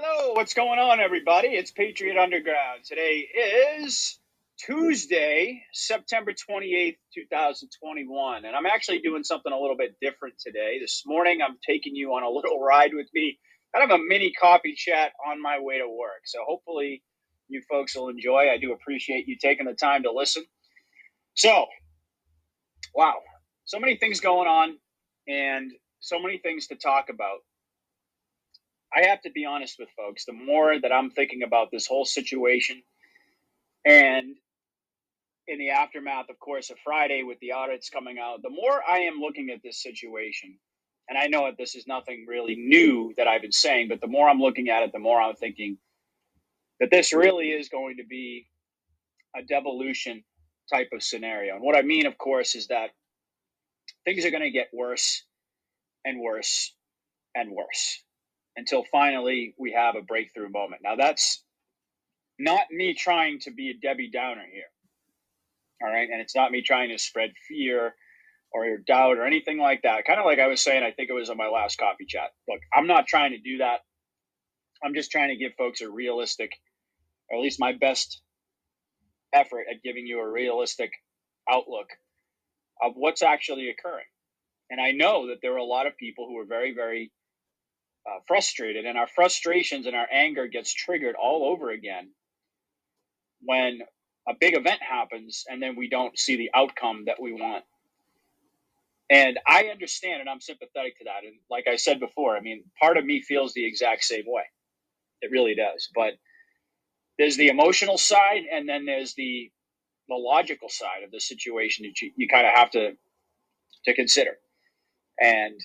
Hello, what's going on, everybody? It's Patriot Underground. Today is Tuesday, September 28th, 2021, and I'm actually doing something a little bit different today. This morning, I'm taking you on a little ride with me, kind of a mini coffee chat on my way to work. So hopefully you folks will enjoy. I do appreciate you taking the time to listen. So, wow, so many things going on and so many things to talk about. I have to be honest with folks, the more that I'm thinking about this whole situation and in the aftermath, of course, of Friday with the audits coming out, the more I am looking at this situation, and I know that this is nothing really new that I've been saying, but the more I'm looking at it, the more I'm thinking that this really is going to be a devolution type of scenario. And what I mean, of course, is that things are going to get worse and worse and worse until finally we have a breakthrough moment. Now, that's not me trying to be a Debbie Downer here. All right. And it's not me trying to spread fear or doubt or anything like that. Kind of like I was saying, I think it was on my last coffee chat. Look, I'm not trying to do that. I'm just trying to give folks a realistic, or at least my best effort at giving you a realistic outlook of what's actually occurring. And I know that there are a lot of people who are very, very frustrated, and our frustrations and our anger gets triggered all over again when a big event happens and then we don't see the outcome that we want. And I understand and I'm sympathetic to that. And like I said before, I mean, part of me feels the exact same way. It really does. But there's the emotional side and then there's the logical side of the situation that you kind of have to consider. And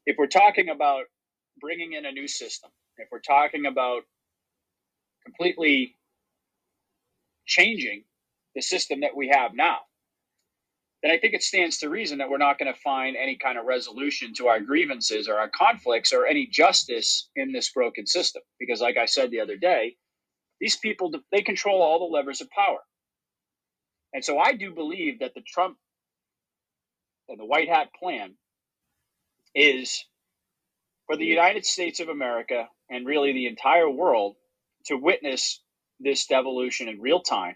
if we're talking about bringing in a new system, if we're talking about completely changing the system that we have now, then I think it stands to reason that we're not going to find any kind of resolution to our grievances or our conflicts or any justice in this broken system. Because, like I said the other day, these people, they control all the levers of power. And so I do believe that the Trump and the White Hat plan is for the United States of America and really the entire world to witness this devolution in real time.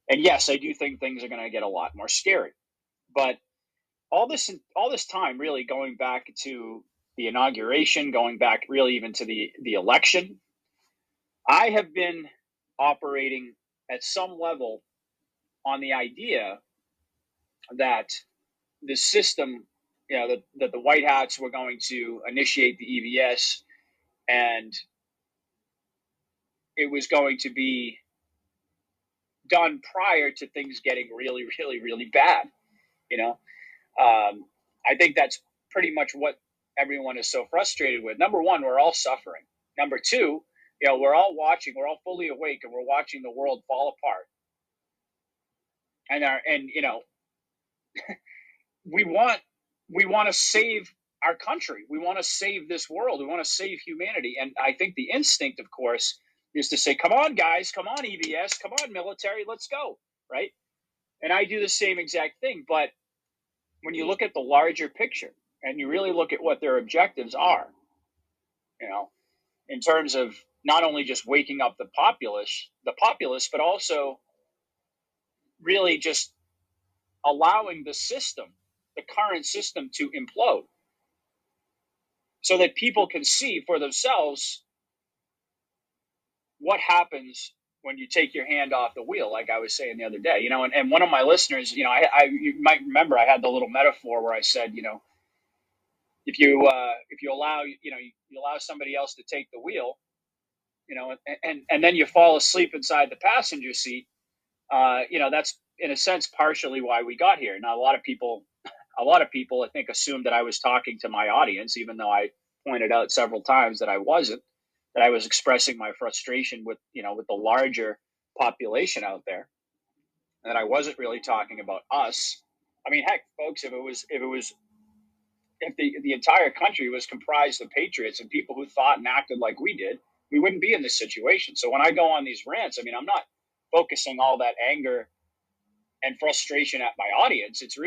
And yes, I do think things are going to get a lot more scary. But all this time really going back to the inauguration, going back really even to the election, I have been operating at some level on the idea that the system, that the White Hats were going to initiate the EVS and it was going to be done prior to things getting really, really, really bad. You know, I think that's pretty much what everyone is so frustrated with. Number one, we're all suffering. Number two, we're all watching, we're all fully awake, and we're watching the world fall apart. And we want to save our country. We want to save this world. We want to save humanity. And I think the instinct, of course, is to say, "Come on, guys! Come on, EVS! Come on, military! Let's go!" Right? And I do the same exact thing. But when you look at the larger picture and you really look at what their objectives are, in terms of not only just waking up the populace, but also really just allowing the current system to implode so that people can see for themselves what happens when you take your hand off the wheel, like I was saying the other day, and one of my listeners, you might remember I had the little metaphor where I said, if you allow, you allow somebody else to take the wheel, and then you fall asleep inside the passenger seat, that's in a sense partially why we got here. Now, a lot of people, I think, assumed that I was talking to my audience, even though I pointed out several times that I wasn't, that I was expressing my frustration with the larger population out there, and that I wasn't really talking about us. I mean, heck, folks, if the entire country was comprised of patriots and people who thought and acted like we did, we wouldn't be in this situation. So when I go on these rants, I mean, I'm not focusing all that anger and frustration at my audience. It's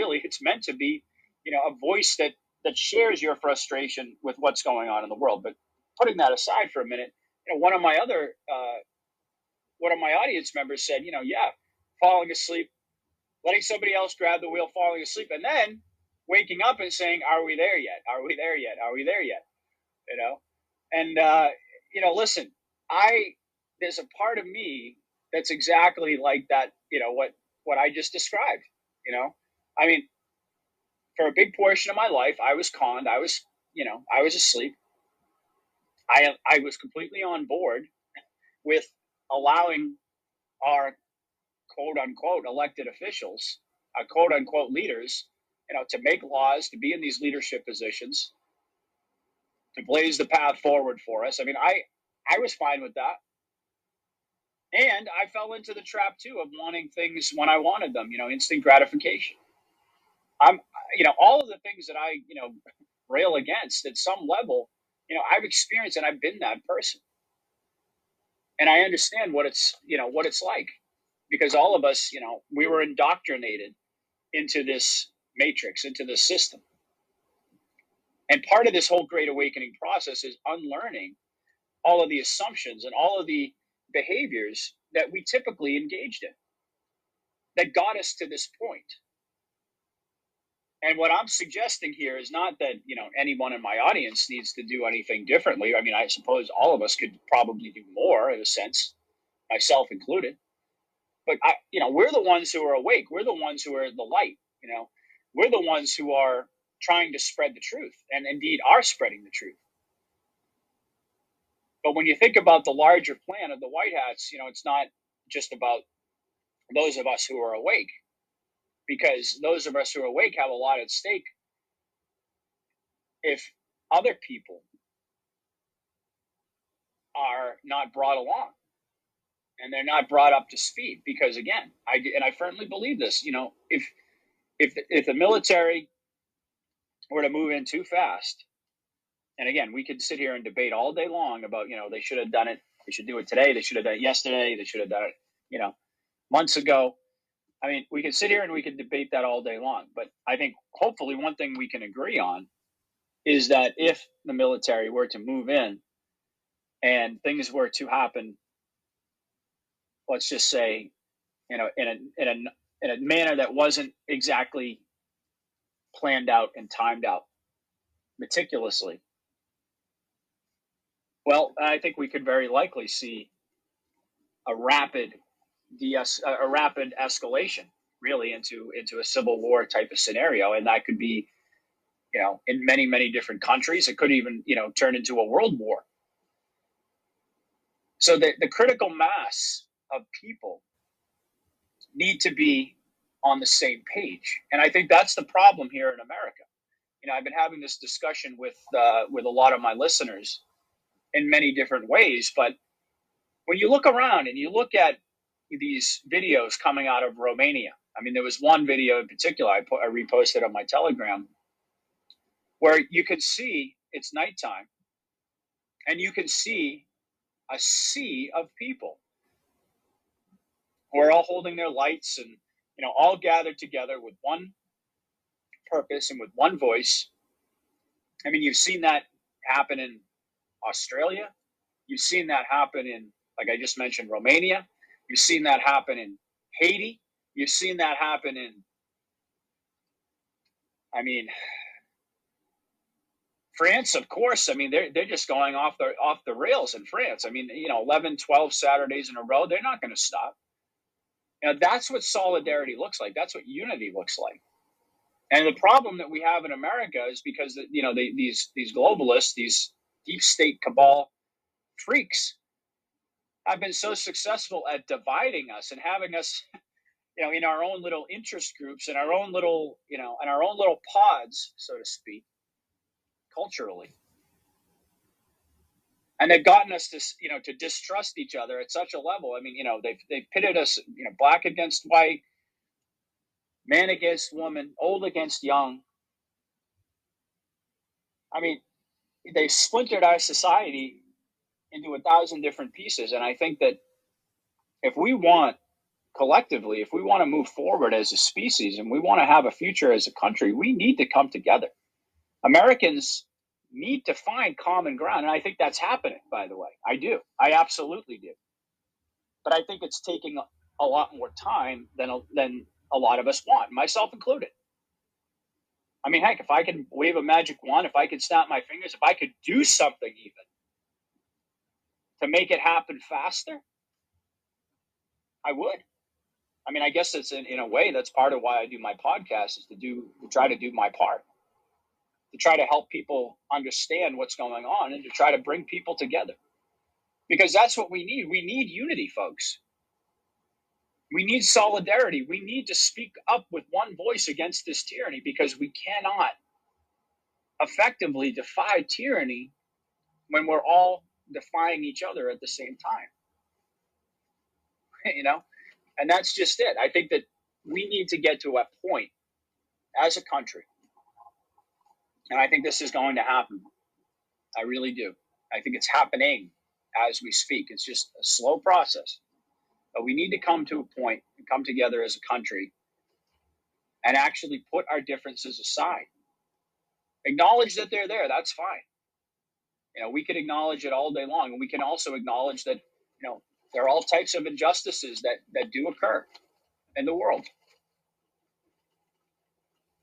meant to be, a voice that shares your frustration with what's going on in the world. But putting that aside for a minute, one of my other one of my audience members said, yeah, falling asleep, letting somebody else grab the wheel, falling asleep, and then waking up and saying, "Are we there yet? Are we there yet? Are we there yet?" You know, and listen, I there's a part of me that's exactly like that. What I just described. You know, I mean, for a big portion of my life, I was conned. I was asleep. I was completely on board with allowing our quote unquote elected officials, quote unquote leaders, to make laws, to be in these leadership positions, to blaze the path forward for us. I mean, I was fine with that. And I fell into the trap too of wanting things when I wanted them, instant gratification. I'm, all of the things that I, rail against at some level, I've experienced and I've been that person. And I understand what it's like because all of us, we were indoctrinated into this matrix, into this system. And part of this whole great awakening process is unlearning all of the assumptions and all of the behaviors that we typically engaged in that got us to this point. And what I'm suggesting here is not that, anyone in my audience needs to do anything differently. I mean, I suppose all of us could probably do more in a sense, myself included. But we're the ones who are awake. We're the ones who are the light. We're the ones who are trying to spread the truth and indeed are spreading the truth. But when you think about the larger plan of the White Hats, it's not just about those of us who are awake, because those of us who are awake have a lot at stake if other people are not brought along and they're not brought up to speed. Because again, I firmly believe this. If the military were to move in too fast, and again, we could sit here and debate all day long about they should have done it, they should do it today, they should have done it yesterday, they should have done it months ago. I mean, we could sit here and we could debate that all day long. But I think hopefully one thing we can agree on is that if the military were to move in and things were to happen, let's just say, in a manner that wasn't exactly planned out and timed out meticulously, well, I think we could very likely see a rapid a rapid escalation, really, into a civil war type of scenario, and that could be, in many different countries. It could even, turn into a world war. So the critical mass of people need to be on the same page, and I think that's the problem here in America. I've been having this discussion with a lot of my listeners in many different ways, but when you look around and you look at these videos coming out of Romania, I mean, there was one video in particular I reposted on my Telegram where you could see it's nighttime and you can see a sea of people who are all holding their lights and all gathered together with one purpose and with one voice. I mean, you've seen that happen in Australia. You've seen that happen in, like I just mentioned, Romania. You've seen that happen in Haiti. You've seen that happen in, I mean, France, of course. I mean, they're just going off the rails in France. I mean, 11, 12 Saturdays in a row. They're not going to stop. That's what solidarity looks like. That's what unity looks like. And the problem that we have in America is because these globalists, these deep state cabal freaks, have been so successful at dividing us and having us, in our own little interest groups, in our own little, in our own little pods, so to speak, culturally. And they've gotten us to, to distrust each other at such a level. I mean, they've pitted us, black against white, man against woman, old against young. I mean, they splintered our society into 1,000 different pieces. And I think that if we want collectively, if we want to move forward as a species and we want to have a future as a country, we need to come together. Americans need to find common ground. And I think that's happening, by the way. I do. I absolutely do. But I think it's taking a lot more time than a lot of us want, myself included. I mean, heck, if I could wave a magic wand, if I could snap my fingers, if I could do something even to make it happen faster, I would. I mean, I guess it's in a way that's part of why I do my podcast, is to try to do my part, to try to help people understand what's going on and to try to bring people together, because that's what we need. We need unity, folks. We need solidarity. We need to speak up with one voice against this tyranny, because we cannot effectively defy tyranny when we're all defying each other at the same time. You know, and that's just it. I think that we need to get to a point as a country, and I think this is going to happen. I really do. I think it's happening as we speak. It's just a slow process, but we need to come to a point and come together as a country and actually put our differences aside. Acknowledge that they're there. That's fine. You know, we could acknowledge it all day long, and we can also acknowledge that, you know, there are all types of injustices that do occur in the world.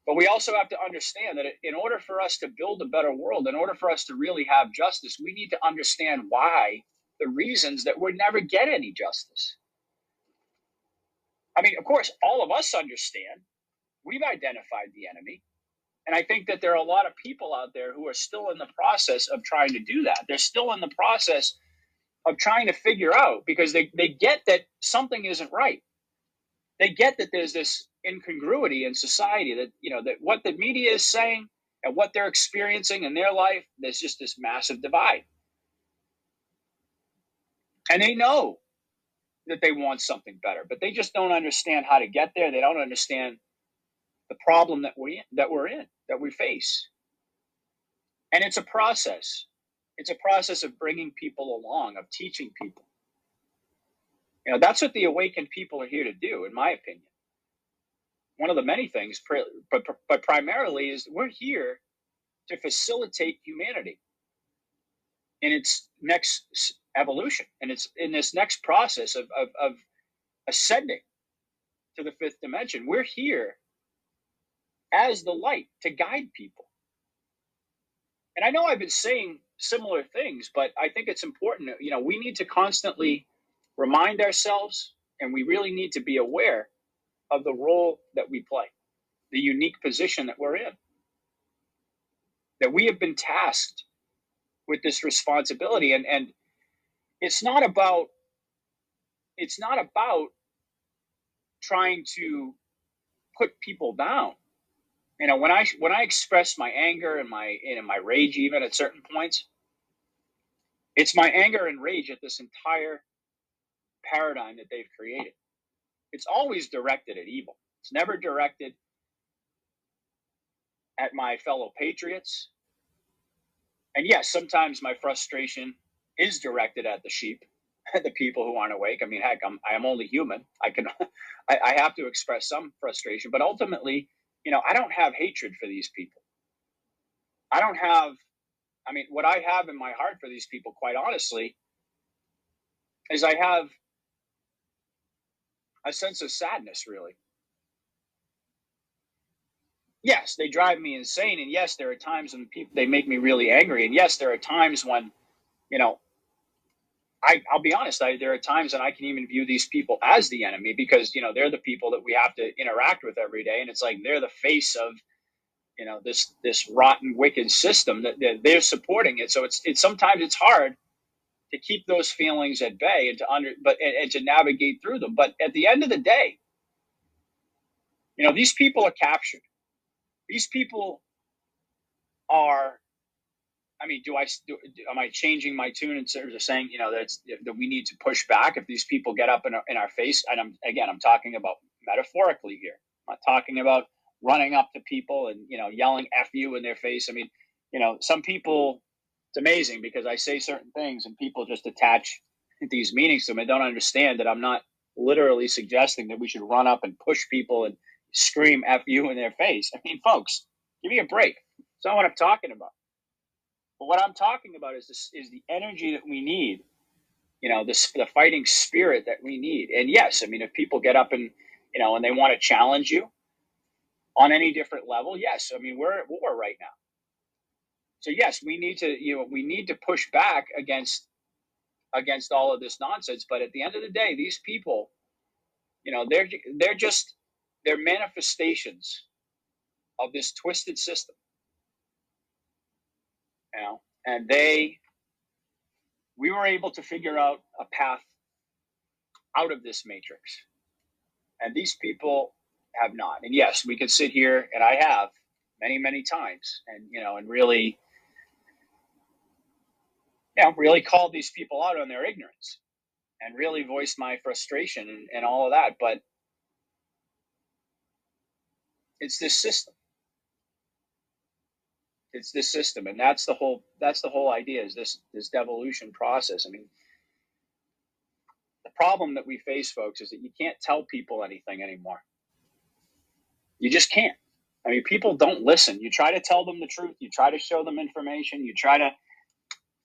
But we also have to understand that in order for us to build a better world, in order for us to really have justice, we need to understand why, the reasons that we never get any justice. I mean, of course, all of us understand. We've identified the enemy. And I think that there are a lot of people out there who are still in the process of trying to do that. They're still in the process of trying to figure out, because they get that something isn't right. They get that there's this incongruity in society, that, you know, that what the media is saying and what they're experiencing in their life, there's just this massive divide. And they know that they want something better, but they just don't understand how to get there. They don't understand the problem that we face. And it's a process. It's a process of bringing people along, of teaching people. You know, that's what the awakened people are here to do, in my opinion. One of the many things, but primarily, is we're here to facilitate humanity in its next evolution, and it's in this next process of ascending to the fifth dimension. We're here as the light to guide people. And I know I've been saying similar things, but I think it's important. You know, we need to constantly remind ourselves, and we really need to be aware of the role that we play, the unique position that we're in, that we have been tasked with this responsibility. And it's not about trying to put people down. You know, when I express my anger and my rage, even at certain points, it's my anger and rage at this entire paradigm that they've created. It's always directed at evil. It's never directed at my fellow patriots. And yes, sometimes my frustration is directed at the sheep, the people who aren't awake. I mean, heck, I'm only human. I have to express some frustration, but ultimately, you know, I don't have hatred for these people. I mean, what I have in my heart for these people, quite honestly, is I have a sense of sadness, really. Yes, they drive me insane. And yes, there are times when they make me really angry. And yes, there are times when, you know, I'll be honest, there are times that I can even view these people as the enemy, because, you know, they're the people that we have to interact with every day. And it's like they're the face of, you know, this rotten, wicked system that they're supporting it. So it's sometimes it's hard to keep those feelings at bay and and to navigate through them. But at the end of the day, you know, these people are captured. These people are. I mean, am I changing my tune in terms of saying, you know, that we need to push back if these people get up in our face? And I'm talking about metaphorically here. I'm not talking about running up to people and, you know, yelling "F you" in their face. I mean, you know, some people, it's amazing because I say certain things and people just attach these meanings to them and don't understand that I'm not literally suggesting that we should run up and push people and scream "F you" in their face. I mean, folks, give me a break. That's not what I'm talking about. But what I'm talking about is this is the energy that we need, the fighting spirit that we need. And yes, I mean, if people get up and, and they want to challenge you on any different level, yes, I mean, we're at war right now. So yes, we need to push back against all of this nonsense. But at the end of the day, these people, they're manifestations of this twisted system, and we were able to figure out a path out of this matrix, and these people have not. And yes, we could sit here, and I have many times, and really, really called these people out on their ignorance, and really voiced my frustration and all of that. But it's this system. It's this system, and that's the whole idea, is this devolution process. I mean, the problem that we face, folks, is that you can't tell people anything anymore. You just can't. I mean, people don't listen. You try to tell them the truth, you try to show them information, you try to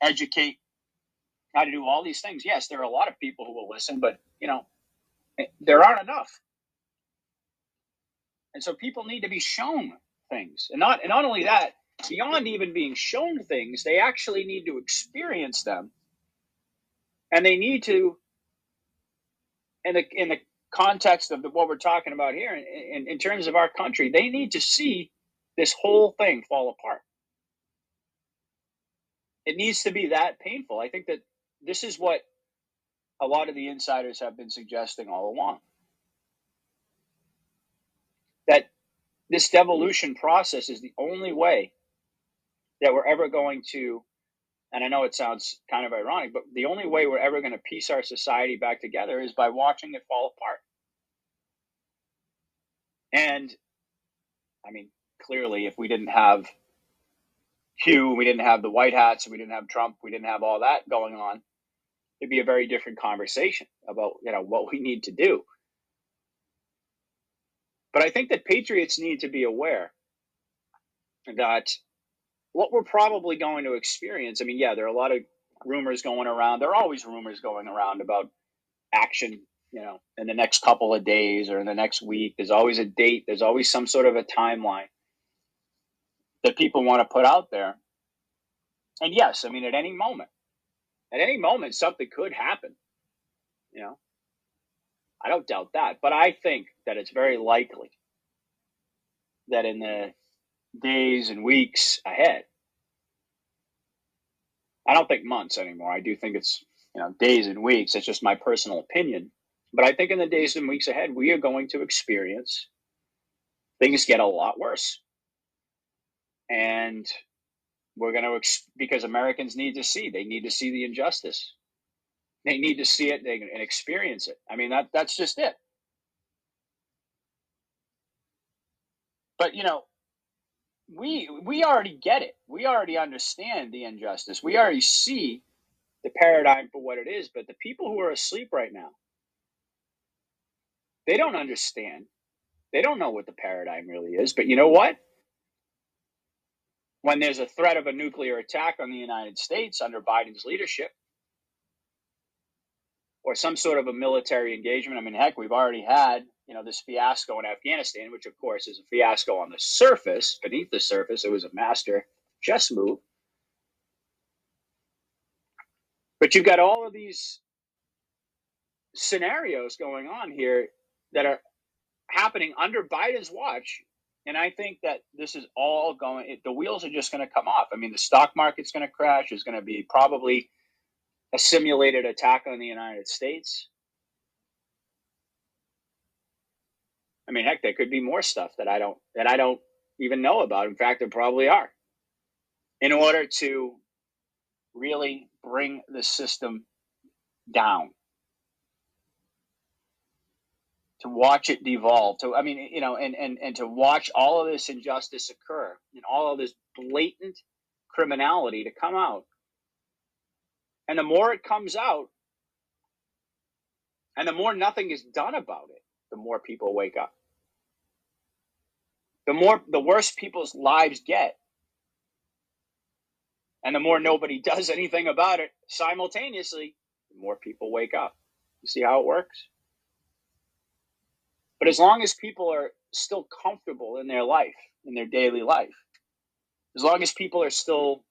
educate how to do all these things. Yes, there are a lot of people who will listen, but there aren't enough. And so people need to be shown things. And not only that, beyond even being shown things, they actually need to experience them. And they need to, in the context of what we're talking about here, in terms of our country, they need to see this whole thing fall apart. It needs to be that painful. I think that this is what a lot of the insiders have been suggesting all along. That this devolution process is the only way that we're ever going to, and I know it sounds kind of ironic, but the only way we're ever going to piece our society back together is by watching it fall apart. And I mean, clearly, if we didn't have Q, we didn't have the white hats, we didn't have Trump, we didn't have all that going on, it'd be a very different conversation about what we need to do. But I think that patriots need to be aware that what we're probably going to experience, I mean, yeah, there are a lot of rumors going around. There are always rumors going around about action, in the next couple of days or in the next week. There's always a date. There's always some sort of a timeline that people want to put out there. And yes, I mean, at any moment, something could happen. I don't doubt that. But I think that it's very likely that in the days and weeks ahead, I don't think months anymore. I do think it's, days and weeks. It's just my personal opinion. But I think in the days and weeks ahead, we are going to experience things get a lot worse. And we're going to, because Americans need to see, they need to see the injustice. They need to see it and experience it. I mean, that's just it. But, we already get it. We already understand the injustice. We already see the paradigm for what it is. But the people who are asleep right now, they don't understand. They don't know what the paradigm really is. But you know what? When there's a threat of a nuclear attack on the United States under Biden's leadership, or some sort of a military engagement, I mean, heck, we've already had, this fiasco in Afghanistan, which of course is a fiasco on the surface. Beneath the surface, it was a master chess move. But you've got all of these scenarios going on here that are happening under Biden's watch. And I think that this is all the wheels are just going to come off. I mean, the stock market's going to crash. There's going to be probably a simulated attack on the United States. I mean, heck, there could be more stuff that I don't even know about. In fact, there probably are. In order to really bring the system down, to watch it devolve, and to watch all of this injustice occur and all of this blatant criminality to come out. And the more it comes out, and the more nothing is done about it, the more people wake up. The worse people's lives get, And the more nobody does anything about it simultaneously, the more people wake up. You see how it works? But as long as people are still comfortable in their life, in their daily life, as long as people are still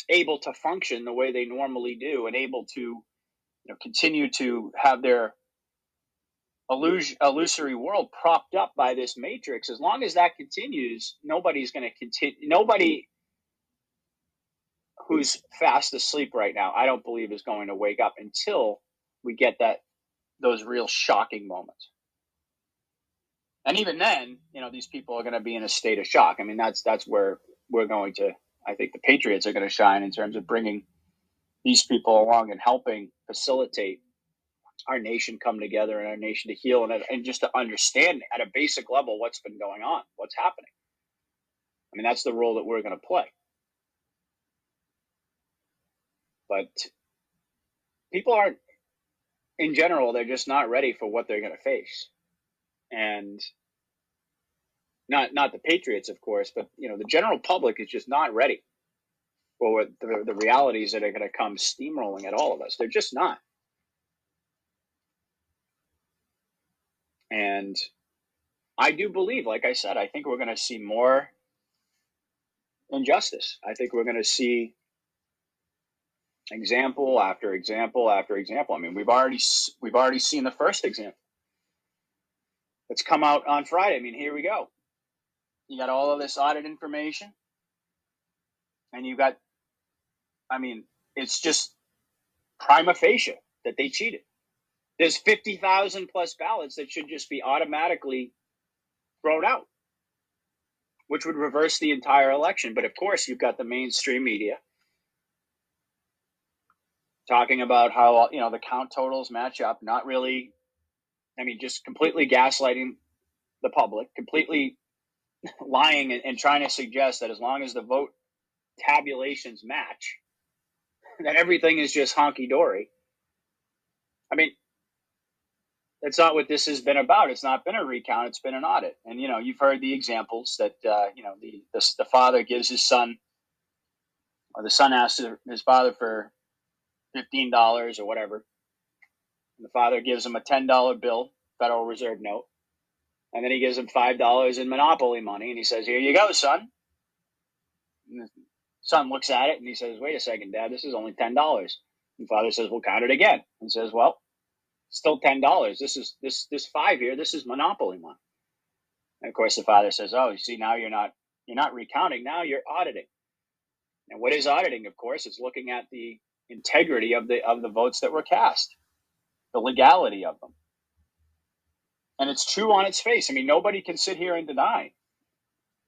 able to function the way they normally do and able to continue to have their illusory world propped up by this matrix, as long as that continues, nobody's going to continue. Nobody who's fast asleep right now, I don't believe, is going to wake up until we get those real shocking moments. And even then, these people are going to be in a state of shock. I mean, that's where we're going to. I think the Patriots are going to shine in terms of bringing these people along and helping facilitate our nation come together and our nation to heal and just to understand at a basic level what's been going on, what's happening. I mean, that's the role that we're going to play. But people aren't, in general, they're just not ready for what they're going to face. And not the Patriots, of course, but the general public is just not ready for the realities that are going to come steamrolling at all of us. They're just not. And I do believe, like I said, I think we're going to see more injustice. I think we're going to see example after example after example. I mean, we've already seen the first example. It's come out on Friday. I mean, here we go. You got all of this audit information, and you got, I mean, it's just prima facie that they cheated. There's 50,000 plus ballots that should just be automatically thrown out, which would reverse the entire election. But of course, you've got the mainstream media talking about how the count totals match up. Not really. I mean, just completely gaslighting the public, completely lying and trying to suggest that as long as the vote tabulations match, that everything is just honky dory. I mean, that's not what this has been about. It's not been a recount. It's been an audit. And, you've heard the examples that, the father gives his son, or the son asks his father for $15 or whatever. And the father gives him a $10 bill, Federal Reserve note. And then he gives him $5 in Monopoly money. And he says, "Here you go, son." And the son looks at it and he says, "Wait a second, Dad, this is only $10. And the father says, "Well, count it again." And says, "Well, still $10. This is this five here. This is Monopoly money." And of course, the father says, "Oh, you see, now you're not recounting. Now you're auditing." And what is auditing? Of course, it's looking at the integrity of the votes that were cast, the legality of them. And it's true on its face. I mean, nobody can sit here and deny,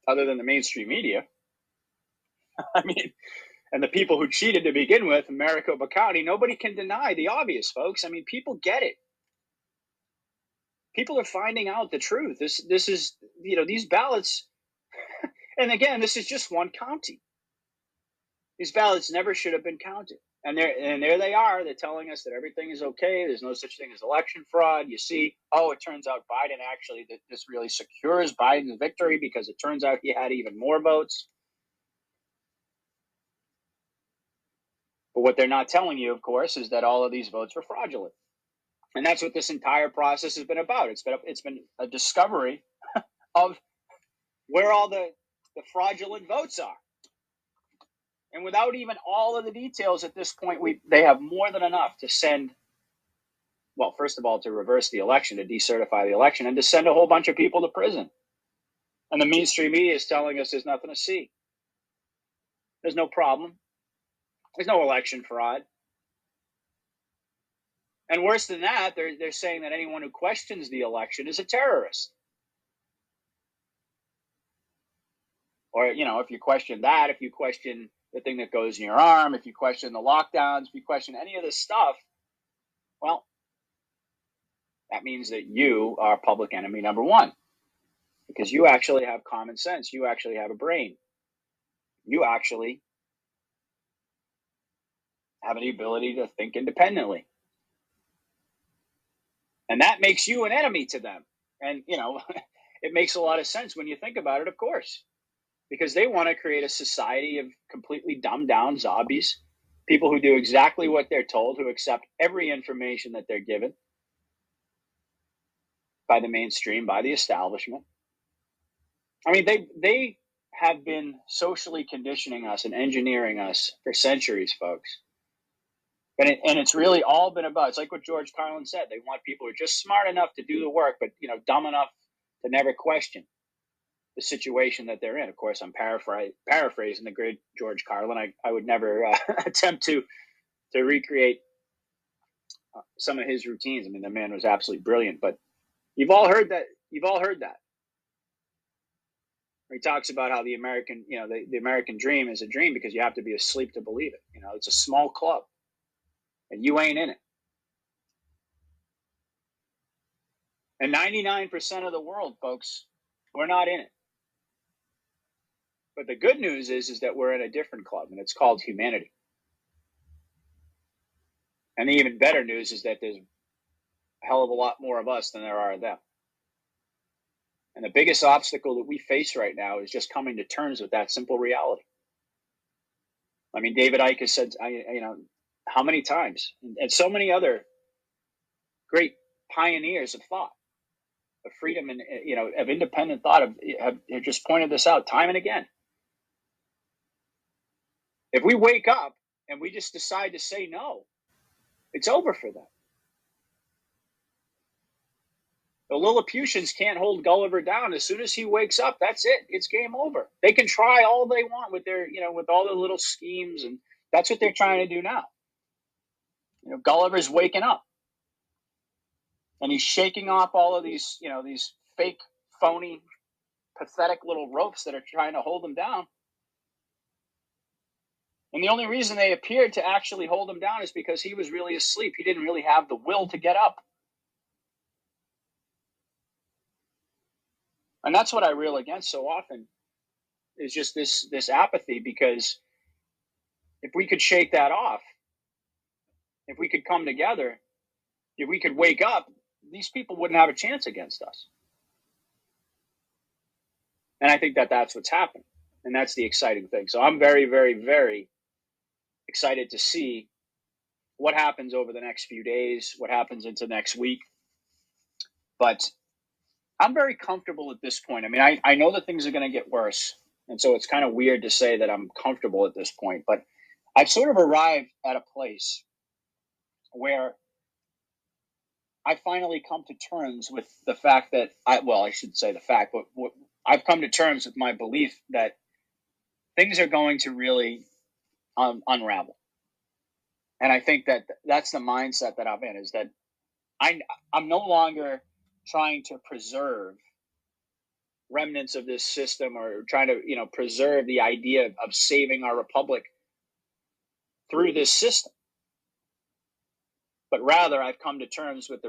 other than the mainstream media. I mean, and the people who cheated to begin with, Maricopa County, nobody can deny the obvious, folks. I mean, people get it. People are finding out the truth. This is, these ballots, and again, this is just one county. These ballots never should have been counted. And there they are. They're telling us that everything is okay. There's no such thing as election fraud. You see, it turns out Biden actually, that this really secures Biden's victory because it turns out he had even more votes. But what they're not telling you, of course, is that all of these votes were fraudulent. And that's what this entire process has been about. It's been a discovery of where all the fraudulent votes are. And without even all of the details at this point, they have more than enough to send, well, first of all, to reverse the election, to decertify the election, and to send a whole bunch of people to prison. And the mainstream media is telling us there's nothing to see. There's no problem. There's no election fraud. And worse than that, they're saying that anyone who questions the election is a terrorist. Or, if you question that, if you question the thing that goes in your arm, if you question the lockdowns, if you question any of this stuff, well, that means that you are public enemy number one. Because you actually have common sense. You actually have a brain. You actually have the ability to think independently. And that makes you an enemy to them. And, it makes a lot of sense when you think about it, of course. because they want to create a society of completely dumbed down zombies, people who do exactly what they're told, who accept every information that they're given by the mainstream, by the establishment. I mean, they have been socially conditioning us and engineering us for centuries, folks. And it's really all been about, it's like what George Carlin said. They want people who are just smart enough to do the work, but, dumb enough to never question the situation that they're in. Of course, I'm paraphrasing the great George Carlin. I would never attempt to recreate some of his routines. I mean, the man was absolutely brilliant, but you've all heard that. You've all heard that. He talks about how the American, the American dream is a dream because you have to be asleep to believe it. It's a small club and you ain't in it. And 99% of the world, folks, we're not in it. But the good news is that we're in a different club, and it's called humanity. And the even better news is that there's a hell of a lot more of us than there are of them. And the biggest obstacle that we face right now is just coming to terms with that simple reality. I mean, David Icke has said, how many times, and so many other great pioneers of thought, of freedom, and of independent thought, have just pointed this out time and again. If we wake up and we just decide to say no, it's over for them. The Lilliputians can't hold Gulliver down. As soon as he wakes up, that's it. It's game over. They can try all they want with their, with all the little schemes, and that's what they're trying to do now. Gulliver's waking up, and he's shaking off all of these, these fake, phony, pathetic little ropes that are trying to hold him down. And the only reason they appeared to actually hold him down is because he was really asleep. He didn't really have the will to get up. And that's what I rail against so often, is just this apathy, because if we could shake that off, if we could come together, if we could wake up, these people wouldn't have a chance against us. And I think that that's what's happened. And that's the exciting thing. So I'm very, very, very excited to see what happens over the next few days, what happens into next week. But I'm very comfortable at this point. I mean, I know that things are going to get worse. And so it's kind of weird to say that I'm comfortable at this point. But I've sort of arrived at a place where I finally come to terms with the fact that I should say the fact, but I've come to terms with my belief that things are going to really unravel. And I think that that's the mindset that I'm in, is that I'm no longer trying to preserve remnants of this system, or trying to, preserve the idea of saving our republic through this system. But rather, I've come to terms with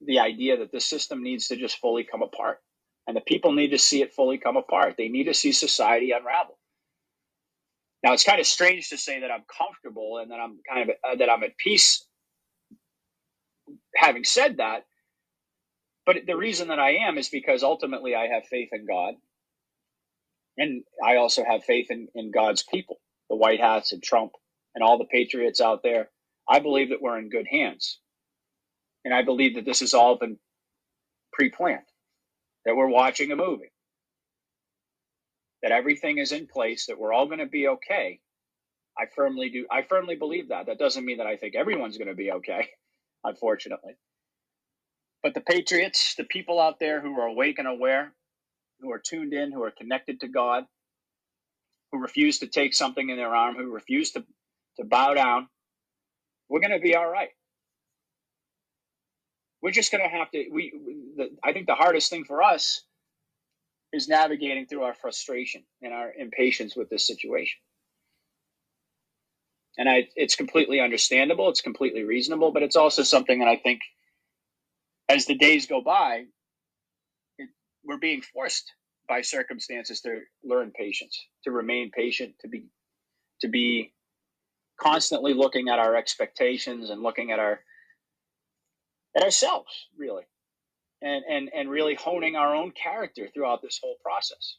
the idea that the system needs to just fully come apart. And the people need to see it fully come apart. They need to see society unravel. Now, it's kind of strange to say that I'm comfortable and that I'm that I'm at peace having said that. But the reason that I am is because ultimately I have faith in God. And I also have faith in God's people, the White Hats and Trump and all the patriots out there. I believe that we're in good hands. And I believe that this has all been pre-planned, that we're watching a movie, that everything is in place, that we're all going to be okay. I firmly do. I firmly believe that. That doesn't mean that I think everyone's going to be okay, unfortunately. But the patriots, the people out there who are awake and aware, who are tuned in, who are connected to God, who refuse to take something in their arm, who refuse to bow down, we're going to be all right. We're just going to have to, I think the hardest thing for us is navigating through our frustration and our impatience with this situation. And it's completely understandable. It's completely reasonable, but it's also something that I think as the days go by, we're being forced by circumstances to learn patience, to remain patient, to be constantly looking at our expectations and looking at ourselves, really, and really honing our own character throughout this whole process.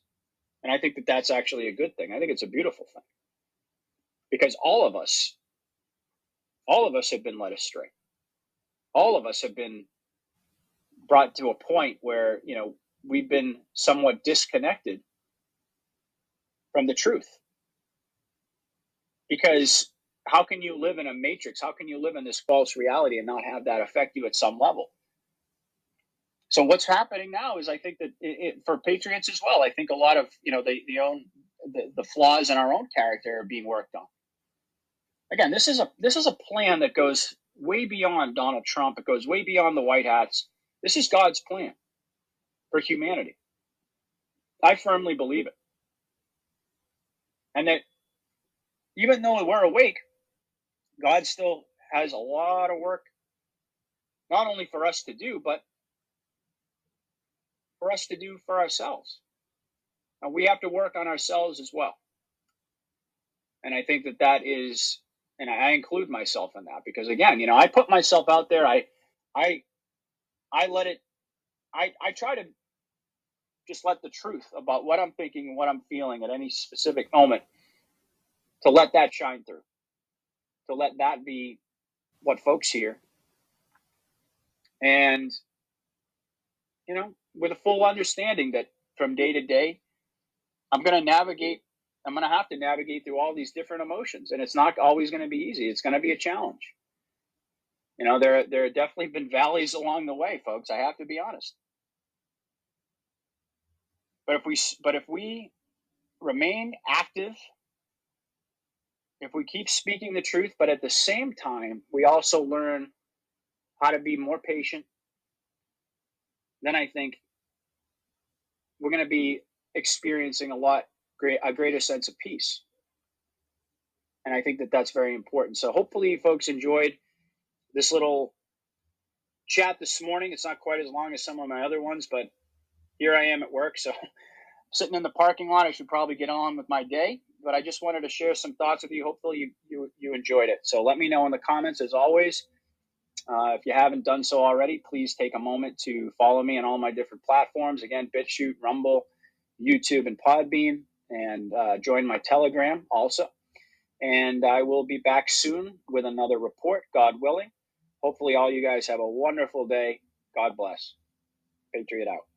And I think that that's actually a good thing. I think it's a beautiful thing because all of us have been led astray. All of us have been brought to a point where, we've been somewhat disconnected from the truth. Because how can you live in a matrix? How can you live in this false reality and not have that affect you at some level? So what's happening now is I think that for patriots as well, I think a lot of, the flaws in our own character are being worked on. Again, this is a plan that goes way beyond Donald Trump. It goes way beyond the White Hats. This is God's plan for humanity. I firmly believe it. And that even though we're awake, God still has a lot of work, not only for us to do, but for us to do for ourselves. And we have to work on ourselves as well. And I think that is, and I include myself in that because again, I put myself out there. I let it. I try to just let the truth about what I'm thinking and what I'm feeling at any specific moment to let that shine through, to let that be what folks hear. And, with a full understanding that from day to day, I'm going to have to navigate through all these different emotions. And it's not always going to be easy. It's going to be a challenge. There have definitely been valleys along the way, folks. I have to be honest. But if we remain active, if we keep speaking the truth, but at the same time, we also learn how to be more patient, then I think we're going to be experiencing a greater sense of peace. And I think that that's very important. So hopefully folks enjoyed this little chat this morning. It's not quite as long as some of my other ones, but here I am at work. So sitting in the parking lot, I should probably get on with my day, but I just wanted to share some thoughts with you. Hopefully you enjoyed it. So let me know in the comments as always. If you haven't done so already, please take a moment to follow me on all my different platforms. Again, BitChute, Rumble, YouTube, and Podbean, and join my Telegram also. And I will be back soon with another report, God willing. Hopefully all you guys have a wonderful day. God bless. Patriot out.